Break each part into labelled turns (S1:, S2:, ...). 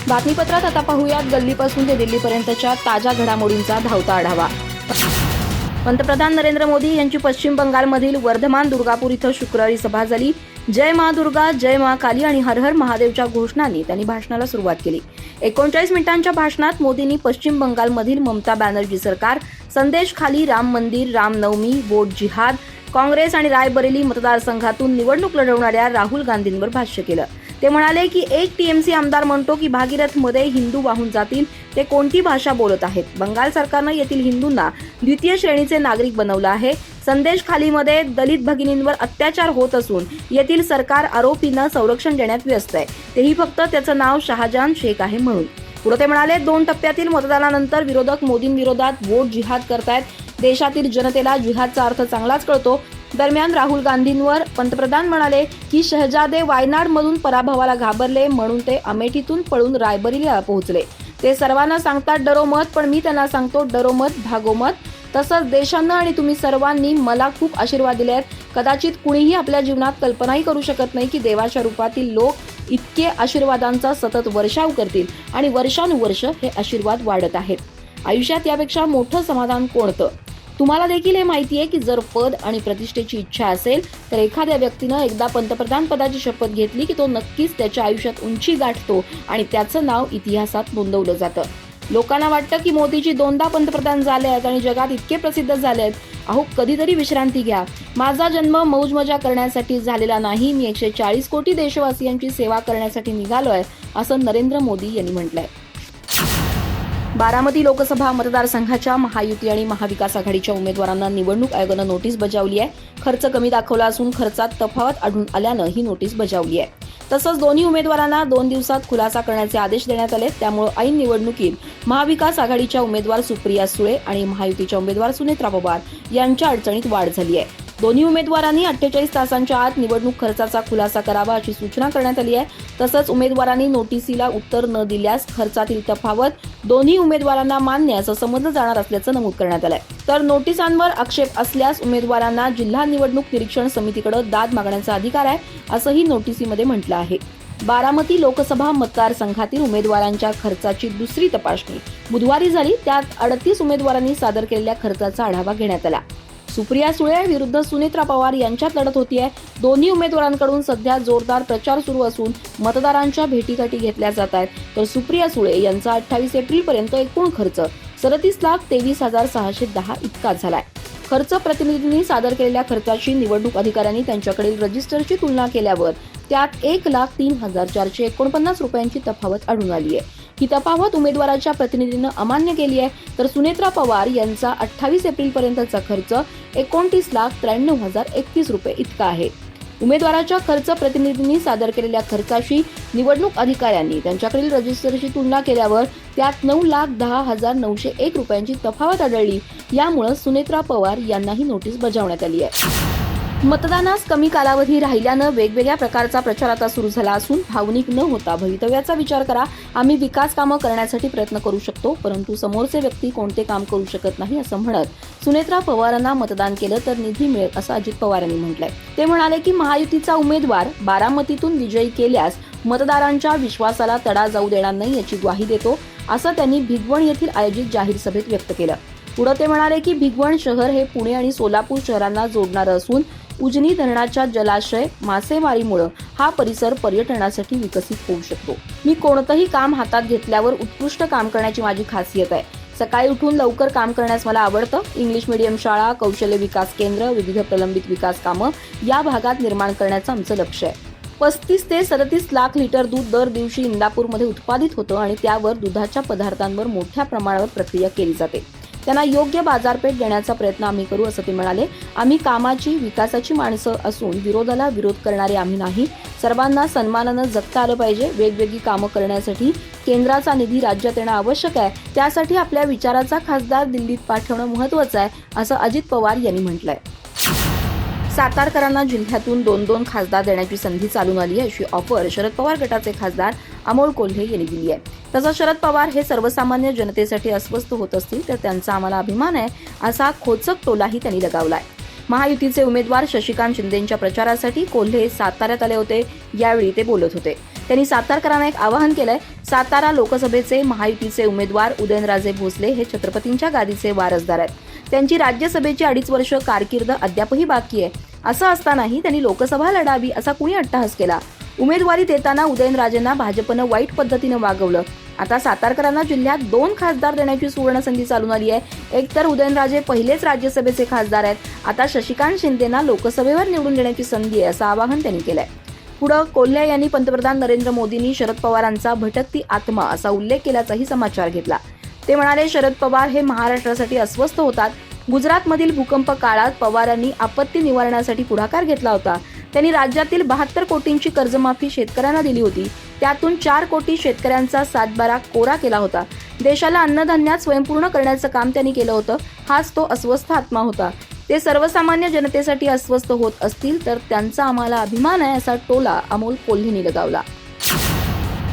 S1: बातमीपत्रात आता पाहूयात गल्लीपासून ते दिल्लीपर्यंतच्या ताज्या घडामोडींचा धावता आढावा। पंतप्रधान नरेंद्र मोदी यांची पश्चिम बंगालमधील वर्धमान दुर्गापूर इथं शुक्रवारी सभा झाली। जय मा दुर्गा, जय मा काली आणि हर हर महादेवच्या घोषणांनी त्यांनी भाषणाला सुरुवात केली। 39 मिनिटांच्या भाषणात मोदींनी पश्चिम बंगालमधील ममता बॅनर्जी सरकार, संदेश खाली, राम मंदिर, रामनवमी, वोट जिहाद, काँग्रेस आणि रायबरेली मतदारसंघातून निवडणूक लढवणाऱ्या राहुल गांधींवर भाष्य केलं। ते म्हणाले की एक टीएमसी आमदार म्हणतो की भागीरथमध्ये हिंदू वाहून जातील, ते कोणती भाषा बोलत आहेत? बंगाल सरकारनं येथील हिंदूंना द्वितीय श्रेणीचे नागरिक बनवलं आहे। संदेश खालीमध्ये दलित भगिनींवर अत्याचार होत असून येथील सरकार आरोपींना संरक्षण देण्यात व्यस्त आहे, तेही फक्त त्याचं नाव शहाजहान शेख आहे म्हणून। पुढे ते म्हणाले 2 टप्प्यातील मतदानानंतर विरोधक मोदींविरोधात वोट जिहाद करतायत। देशातील जनतेला जिहादचा अर्थ चांगलाच कळतो। दरम्यान राहुल गांधींवर पंतप्रधान म्हणाले की शहजादे वायनाडमधून पराभवाला घाबरले म्हणून ते अमेठीतून पळून रायबरेलीला पोहोचले। ते सर्वांना सांगतात डरो मत, पण मी त्यांना सांगतो डरो मत भागो मत। तसंच देशानं आणि तुम्ही सर्वांनी मला खूप आशीर्वाद दिले आहेत। कदाचित कुणीही आपल्या जीवनात कल्पनाही करू शकत नाही की देवाच्या रूपातील लोक इतके आशीर्वादांचा सतत वर्षाव करतील आणि वर्षानुवर्ष हे आशीर्वाद वाढत आहेत। आयुष्यात यापेक्षा मोठं समाधान कोणतं? तुम्हाला देखील हे माहिती आहे की जर पद आणि प्रतिष्ठेची इच्छा असेल तर एखाद्या व्यक्तीनं एकदा पंतप्रधान पदाची शपथ घेतली की तो नक्कीच त्याच्या आयुष्यात उंची गाठतो आणि त्याचं नाव इतिहासात नोंदवलं जातं। लोकांना वाटतं की मोदीजी 2दा पंतप्रधान झाले आहेत आणि जगात इतके प्रसिद्ध झाले आहेत। अहो, कधीतरी विश्रांती घ्या। माझा जन्म मौज मजा करण्यासाठी झालेला नाही, मी 140 कोटी देशवासियांची सेवा करण्यासाठी निघालोय, असं नरेंद्र मोदी यांनी म्हटलंय। बारामती लोकसभा मतदारसंघाच्या महायुती आणि महाविकास आघाडीच्या उमेदवारांना निवडणूक आयोगानं नोटीस बजावली आहे। खर्च कमी दाखवला असून खर्चात तफावत आढळून आल्यानं ही नोटीस बजावली आहे। तसंच दोन्ही उमेदवारांना 2 दिवसात खुलासा करण्याचे आदेश देण्यात आले। त्यामुळे ऐन निवडणुकीत महाविकास आघाडीच्या उमेदवार सुप्रिया सुळे आणि महायुतीच्या उमेदवार सुनेत्रा पवार यांच्या अडचणीत वाढ झाली आहे। दोन्ही उमेदवारांनी 48 तासांच्या आत निवडणूक खर्चाचा खुलासा करावा अशी सूचना करण्यात आली आहे। तसंच उमेदवारांनी नोटीसीला उत्तर न दिल्यास खर्चातील तफावत दोन्ही उमेदवारांना मान्य असं समजलं जाणार असल्याचं नमूद करण्यात आलंय। तर नोटीसांवर आक्षेप असल्यास उमेदवारांना जिल्हा निवडणूक निरीक्षण समितीकडे दाद मागण्याचा अधिकार आहे, असंही नोटीसीमध्ये म्हटलं आहे। बारामती लोकसभा मतदारसंघातील उमेदवारांच्या खर्चाची दुसरी तपासणी बुधवारी झाली। त्यात 38 उमेदवारांनी सादर केलेल्या खर्चाचा आढावा घेण्यात आला। सुप्रिया सुळे विरुद्ध सुनेत्रा पवार यांच्यात लढत होतीये। दोन्ही उमेदवारांकडून सध्या जोरदार प्रचार सुरू असून मतदारांच्या भेटीगाठी घेतल्या जात आहेत। तर सुप्रिया सुळे यांचा 28 एप्रिलपर्यंत एकूण खर्च 37,23,610 इतका झालाय। खर्च प्रतिनिधींनी सादर केलेल्या खर्चाची निवडणूक अधिकाऱ्यांनी त्यांच्याकडील रजिस्टरची तुलना केल्यावर त्यात 1,03,449 रुपयांची तफावत आढळून आली आहे। ही तफावत उमेदवाराच्या प्रतिनिधीनं अमान्य केली आहे। तर सुनेत्रा पवार यांचा 28 एप्रिलपर्यंतचा खर्च 29,93,031 रुपये इतका आहे। उमेदवाराच्या खर्च प्रतिनिधींनी सादर केलेल्या खर्चाशी निवडणूक अधिकाऱ्यांनी त्यांच्याकडील रजिस्टरची तुलना केल्यावर त्यात 9,10,901 रुपयांची तफावत आढळली। यामुळे सुनेत्रा पवार यांनाही नोटीस बजावण्यात आली आहे। मतदानास कमी कालावधी राहिल्यानं वेगवेगळ्या प्रकारचा प्रचार आता सुरू झाला असून भावनिक न होता भवितव्याचा विचार करा। आम्ही विकास कामं करण्यासाठी प्रयत्न करू शकतो, परंतु समोरचे व्यक्ती कोणते काम करू शकत नाही असं म्हणत सुनेत्रा पवारांना मतदान केलं तर निधी मिळेल असं अजित पवार यांनी म्हटलंय। ते म्हणाले की महायुतीचा उमेदवार बारामतीतून विजयी केल्यास मतदारांच्या विश्वासाला तडा जाऊ देणार नाही याची ग्वाही देतो, असं त्यांनी भिगवण येथील आयोजित जाहीर सभेत व्यक्त केलं। पुढे ते म्हणाले की भिगवण शहर हे पुणे आणि सोलापूर शहरांना जोडणारं असून उजनी धरणाच्या जलाशय मासेमारीमुळे हा परिसर पर्यटनासाठी विकसित होऊ शकतो। मी कोणतंही काम हातात घेतल्यावर उत्कृष्ट काम करण्याची माझी खासियत आहे। सकाळी उठून लवकर काम करण्यास मला आवडतं। इंग्लिश मीडियम शाळा, कौशल्य विकास केंद्र, विविध प्रलंबित विकास कामं या भागात निर्माण करण्याचं आमचं लक्ष आहे। 35 ते 37 लाख लिटर दूध दर दिवशी इंदापूरमध्ये उत्पादित होतं आणि त्यावर दुधाच्या पदार्थांवर मोठ्या प्रमाणावर प्रक्रिया केली जाते। त्यांना योग्य बाजारपेठ देण्याचा प्रयत्न आम्ही करू असं ते म्हणाले। आम्ही कामाची विकासाची माणसं असून विरोधाला विरोध करणारे आम्ही नाही। सर्वांना सन्मानानं जगता आलं पाहिजे। वेगवेगळी कामं करण्यासाठी केंद्राचा निधी राज्यात येणं आवश्यक आहे। त्यासाठी आपल्या विचाराचा खासदार दिल्लीत पाठवणं महत्त्वाचं आहे असं अजित पवार यांनी म्हटलंय। सातारकरांना जिल्ह्यातून 2-2 खासदार देण्याची संधी चालून आली आहे अशी ऑफर शरद पवार गटाचे खासदार अमोल कोल्हे यांनी दिली आहे। तसंच शरद पवार हे सर्वसामान्य जनतेसाठी अस्वस्थ होत असतील तर त्यांचा आम्हाला अभिमान आहे असा खोचक टोलाही त्यांनी लगावलाय। महायुतीचे उमेदवार शशिकांत शिंदेंच्या प्रचारासाठी कोल्हे साताऱ्यात आले होते। यावेळी ते बोलत होते। त्यांनी सातारकरांना एक आवाहन केलंय. सातारा लोकसभेचे महायुतीचे उमेदवार उदयनराजे भोसले हे छत्रपतींच्या गादीचे वारसदार आहेत. त्यांची राज्यसभेची 2.5 वर्ष कारकीर्द अद्यापही बाकी आहे. असं असतानाही त्यांनी लोकसभा लढावी असा कुणी अट्टहास केला? उमेदवारी देताना उदयनराजेंना भाजपनं वाईट पद्धतीनं वागवलं. आता सातारकरांना जिल्ह्यात 2 खासदार देण्याची सुवर्ण संधी चालून आली आहे. एक तर उदयनराजे पहिलेच राज्यसभेचे खासदार आहेत. आता शशिकांत शिंदेंना लोकसभेवर निवडून देण्याची संधी आहे असं आवाहन त्यांनी केलंय. पुढे कोल्हे यांनी पंतप्रधान नरेंद्र मोदींनी शरद पवारांचा भटकती आत्मा असा उल्लेख केल्याचाही समाचार घेतला. ते म्हणाले, शरद पवार हे महाराष्ट्रासाठी अस्वस्थ होतात. गुजरातमधील भूकंप काळात पवारांनी आपत्ती निवारणासाठी पुढाकार घेतला होता. त्यांनी राज्यातील 72 कोटींची कर्जमाफी शेतकऱ्यांना दिली होती. त्यातून 4 कोटी शेतकऱ्यांचा 7/12 कोरा केला होता. देशाला अन्नधान्यात स्वयंपूर्ण करण्याचं काम त्यांनी केलं होतं. हाच तो अस्वस्थ आत्मा होता. ते सर्वसामान्य जनतेसाठी अस्वस्थ होत असतील तर त्यांचा आम्हाला अभिमान आहे असा टोला अमोल कोल्हेंनी लगावला.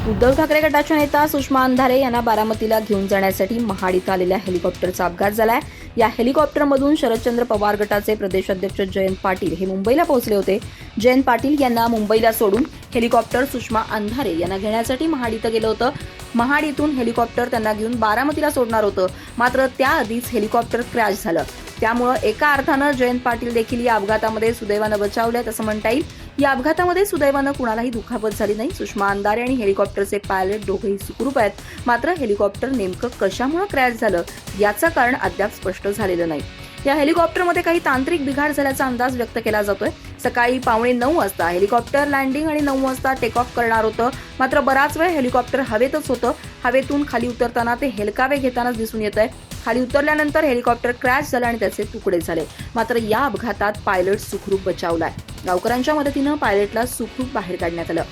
S1: उद्धव ठाकरे गटाच्या नेता सुषमा अंधारे यांना बारामतीला घेऊन जाण्यासाठी महाड इथं आलेल्या हेलिकॉप्टरचा अपघात झालाय. या हेलिकॉप्टरमधून शरदचंद्र पवार गटाचे प्रदेश अध्यक्ष जयंत पाटील हे मुंबईला पोहोचले होते. जयंत पाटील यांना मुंबईला सोडून हेलिकॉप्टर सुषमा अंधारे यांना घेण्यासाठी महाड इथं गेलं होतं. महाड इथून हेलिकॉप्टर त्यांना घेऊन बारामतीला सोडणार होतं. मात्र त्याआधीच हेलिकॉप्टर क्रॅश झालं. त्यामुळे एका अर्थानं जयंत पाटील देखील या अपघातामध्ये सुदैवानं बचावलेत असं म्हणता येईल. या अपघातामध्ये सुदैवानं कुणालाही दुखापत झाली नाही. सुषमा अंधारे आणि हेलिकॉप्टरचे पायलट दोघेही सुखरूप आहेत. मात्र हेलिकॉप्टर नेमकं कशामुळे क्रॅश झालं याचं कारण अद्याप स्पष्ट झालेलं नाही. या हेलिकॉप्टरमध्ये काही तांत्रिक बिघाड झाल्याचा अंदाज व्यक्त केला जातोय. सकाळी 8:45 वाजता हेलिकॉप्टर लँडिंग आणि 9 वाजता टेक ऑफ करणार होतं. मात्र बराच वेळ हेलिकॉप्टर हवेतच होतं. हवेतून खाली उतरताना ते हेलकावे घेतानाच दिसून येत आहे. खाली उतरल्यानंतर हेलिकॉप्टर क्रॅश झालं आणि त्याचे तुकडे झाले. मात्र या अपघातात पायलट सुखरूप बचावलाय. गावकऱ्यांच्या मदतीनं पायलटला सुखरूप बाहेर काढण्यात आलं.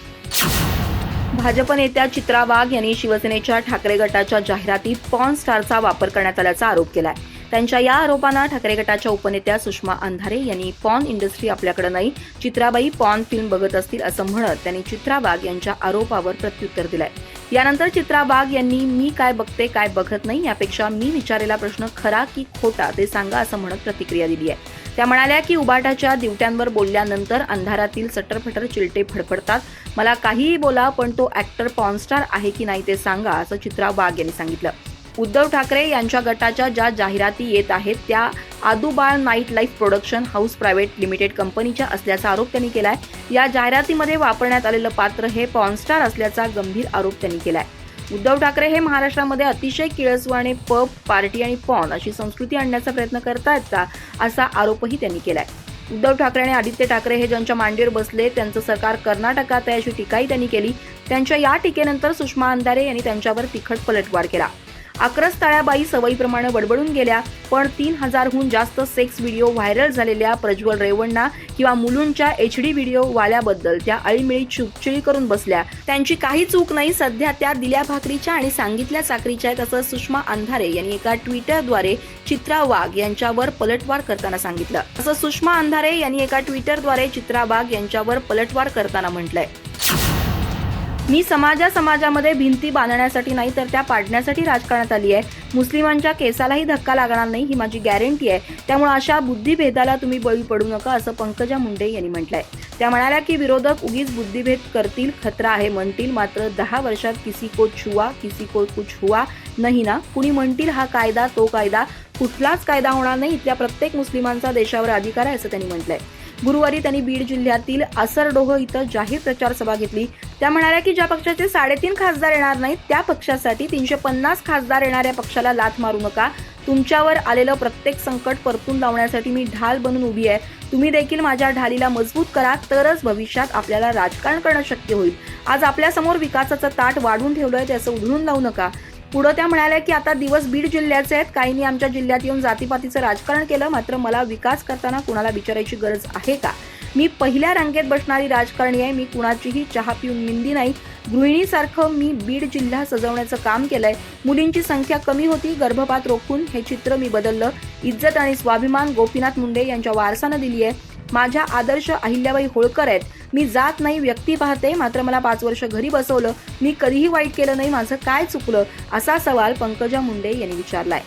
S1: भाजप नेत्या चित्रा वाघ यांनी शिवसेनेच्या ठाकरे गटाच्या जाहिरातीत पॉर्न स्टारचा वापर करण्यात आल्याचा आरोप केलाय. त्यांच्या या आरोपांना ठाकरे गटाच्या उपनेत्या सुषमा अंधारे यांनी पॉर्न इंडस्ट्री आपल्याकडे नाही, चित्राबाई पॉर्न फिल्म बघत असतील असं म्हणत त्यांनी चित्रा वाघ यांच्या आरोपावर प्रत्युत्तर दिलंय. यानंतर चित्रा वाघ यांनी मी काय बघते काय बघत नाही यापेक्षा मी विचारलेला प्रश्न खरा की खोटा ते सांगा असं म्हणत प्रतिक्रिया दिली आहे. त्या म्हणाल्या की उबाटाच्या दिवट्यांवर बोलल्यानंतर अंधारातील सटरफटर चिलटे फडफडतात. मला काहीही बोला पण तो ऍक्टर पॉर्न स्टार आहे की नाही ते सांगा असं चित्रा वाघ यांनी सांगितलं. उद्धव ठाकरे यांच्या गटाच्या ज्या जाहिराती येत आहेत त्या Adubal night life production house private limited कंपनीच्या असल्याचा आरोप त्यांनी केलाय. या जाहिरातीमध्ये वापरण्यात आलेलं पात्र हे पॉर्न स्टार असल्याचा गंभीर आरोप त्यांनी केलाय. उद्धव ठाकरे हे महाराष्ट्रामध्ये अतिशय किळसवाणे पब, पार्टी आणि पॉर्न अशी संस्कृती आणण्याचा प्रयत्न करतायत का असा आरोपही त्यांनी केलाय. उद्धव ठाकरे आणि आदित्य ठाकरे हे ज्यांच्या मांडीवर बसले त्यांचं सरकार कर्नाटकात आहे अशी टीकाही त्यांनी केली. त्यांच्या या टीकेनंतर सुषमा अंधारे यांनी त्यांच्यावर तिखट पलटवार केला. आक्रस ताळ्याबाई सवयीप्रमाणे बडबडून गेल्या. पण 3000हून जास्त सेक्स व्हिडिओ व्हायरल झालेल्या प्रज्वल रेवण्णा किंवा मुलूंच्या HD व्हिडिओ वाल्याबद्दल त्या अळीमिळी चुपचिळी करून बसल्या. त्यांची काही चूक नाही. सध्या त्या दिल्या भाकरीच्या आणि सांगितल्या चाकरीच्या आहेत असं सुषमा अंधारे यांनी एका ट्विटरद्वारे चित्रा वाघ यांच्यावर पलटवार करताना सांगितलं. असं सुषमा अंधारे यांनी एका ट्विटरद्वारे चित्रा वाघ यांच्यावर पलटवार करताना म्हटलंय. मी समाजामध्ये भिंती बांधण्यासाठी नाही तर त्या पाडण्यासाठी राजकारणात आली आहे. मुस्लिमांच्या केसालाही धक्का लागणार नाही ही माझी गॅरंटी आहे. त्यामुळे अशा बुद्धिभेदाला तुम्ही बळी पडू नका असं पंकजा मुंडे यांनी म्हटलंय. त्या म्हणाल्या की विरोधक उगीच बुद्धिभेद करतील, खतरा आहे म्हणतील, मात्र 10 वर्षात किसी को छुआ किसी को कुछ हुआ नाही ना. कुणी म्हणतील हा कायदा तो कायदा, कुठलाच कायदा होणार नाही. इथल्या प्रत्येक मुस्लिमांचा देशावर अधिकार आहे असं त्यांनी म्हटलंय. गुरुवारी त्यांनी बीड जिल्ह्यातील असरडोह इथं जाहीर प्रचार सभा घेतली. त्या म्हणाल्या की ज्या पक्षाचे 3.5 खासदार येणार नाहीत त्या पक्षासाठी 350 खासदार येणाऱ्या पक्षाला लाथ मारू नका. तुमच्यावर आलेलं प्रत्येक संकट परतून लावण्यासाठी मी ढाल बनून उभी आहे. तुम्ही देखील माझ्या ढालीला मजबूत करा तरच भविष्यात आपल्याला राजकारण करणं शक्य होईल. आज आपल्यासमोर विकासाचं ताट वाढून ठेवलंय त्याचं उधळून लावू नका. पुढे त्या म्हणाल्या की आता दिवस बीड जिल्ह्याचे आहेत. काहींनी आमच्या जिल्ह्यात येऊन जातीपातीचं राजकारण केलं, मात्र मला विकास करताना कुणाला विचारायची गरज आहे का? मी पहिल्या रांगेत बसणारी राजकारणी आहे. मी कुणाचीही चहा पिऊन मिंदी नाही. गृहिणीसारखं मी बीड जिल्हा सजवण्याचं काम केलंय. मुलींची संख्या कमी होती, गर्भपात रोखून हे चित्र मी बदललं. इज्जत आणि स्वाभिमान गोपीनाथ मुंडे यांच्या वारसानं दिली आहे. माझ्या आदर्श अहिल्याबाई होळकर आहेत. मी जात नाही व्यक्ती पाहते, मात्र मला 5 वर्ष घरी बसवलं. मी कधीही वाईट केलं नाही, माझं काय चुकलं असा सवाल पंकजा मुंडे यांनी विचारलाय.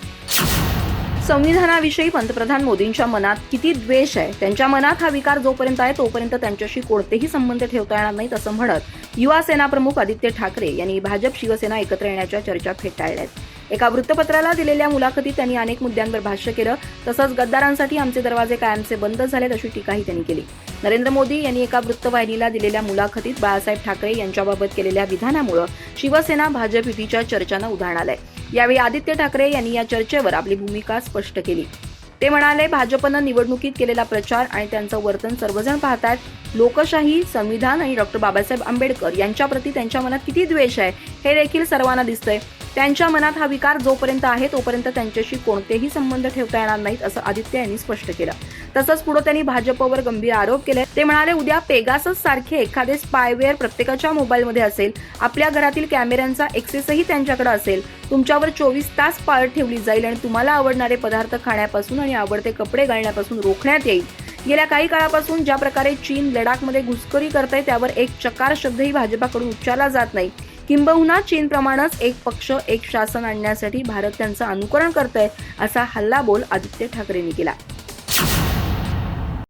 S1: संविधानाविषयी पंतप्रधान मोदींच्या मनात किती द्वेष आहे, त्यांच्या मनात हा विकार जोपर्यंत आहे तोपर्यंत त्यांच्याशी कोणतेही संबंध ठेवता येणार नाहीत असं म्हणत युवा सेना प्रमुख आदित्य ठाकरे यांनी भाजप शिवसेना एकत्र येण्याच्या चर्चा फेटाळल्यात. एका वृत्तपत्राला दिलेल्या मुलाखतीत त्यांनी अनेक मुद्द्यांवर भाष्य केलं. तसंच गद्दारांसाठी आमचे दरवाजे कायमचे बंद झालेत अशी टीकाही त्यांनी केली. नरेंद्र मोदी यांनी एका वृत्तवाहिनीला दिलेल्या मुलाखतीत बाळासाहेब ठाकरे यांच्याबाबत केलेल्या विधानामुळे शिवसेना भाजप युतीच्या चर्चांना उधाण आलंय. यावेळी आदित्य ठाकरे यांनी या चर्चेवर आपली भूमिका स्पष्ट केली. ते म्हणाले, भाजपनं निवडणुकीत केलेला प्रचार आणि त्यांचं वर्तन सर्वजण पाहतात. लोकशाही, संविधान आणि डॉक्टर बाबासाहेब आंबेडकर यांच्याप्रती त्यांच्या मनात किती द्वेष आहे हे देखील सर्वांना दिसतंय. त्यांच्या मनात हा विकार जोपर्यंत आहे तोपर्यंत त्यांच्याशी कोणतेही संबंध ठेवता येणार नाहीत असं आदित्य यांनी स्पष्ट केलं. तसंच पुढे त्यांनी भाजपवर गंभीर आरोप केले. ते म्हणाले, उद्या पेगासस सारखे एखादे स्पायवेअर प्रत्येकाच्या मोबाईलमध्ये असेल, आपल्या घरातील कॅमेऱ्यांचा एक्सेसही त्यांच्याकडे असेल, तुमच्यावर 24 तास पाळत ठेवली जाईल आणि तुम्हाला आवडणारे पदार्थ खाण्यापासून आणि आवडते कपडे घालण्यापासून रोखण्यात येईल. गेल्या काही काळापासून ज्या प्रकारे चीन लडाखमध्ये घुसखोरी करतंय त्यावर एक चकार शब्दही भाजपाकडून उच्चारला जात नाही. किंबहुना चीनप्रमाणेच एक पक्ष एक शासन आणण्यासाठी भारत त्यांचं अनुकरण करतंय असा हल्लाबोल आदित्य ठाकरेंनी केला.